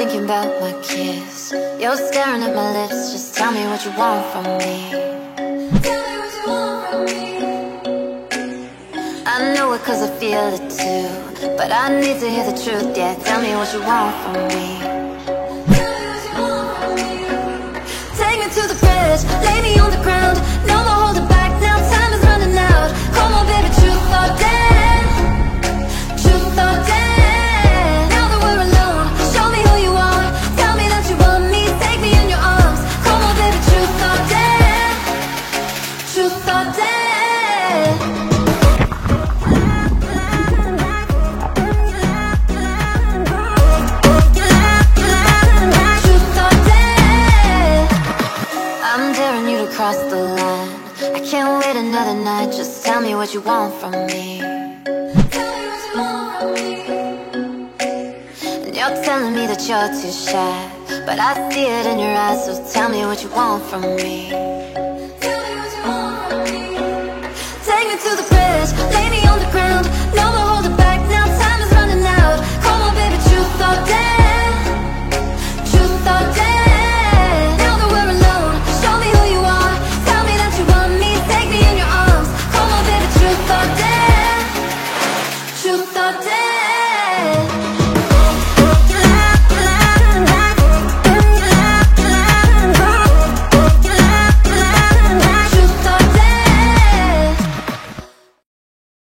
thinking about my kiss. You're staring at my lips, just tell me what you want from me. Tell me what you want from me. I know it cause I feel it too, but I need to hear the truth, yeah. Tell me what you want from me. Tell me what you want from me. Take me to the bridge, lay me on the ground. No more holding back, now time is running out. Come on baby, truth or dare. Truth or dare. Now that we're alone, show me who you are. Tell me that you want me, take me in your arms. Come on baby, truth or dare. Truth or dare. Cross the line, I can't wait another night. Just tell me what you want from me. Tell me what you want from me. And you're telling me that you're too shy, but I see it in your eyes, so tell me what you want from me.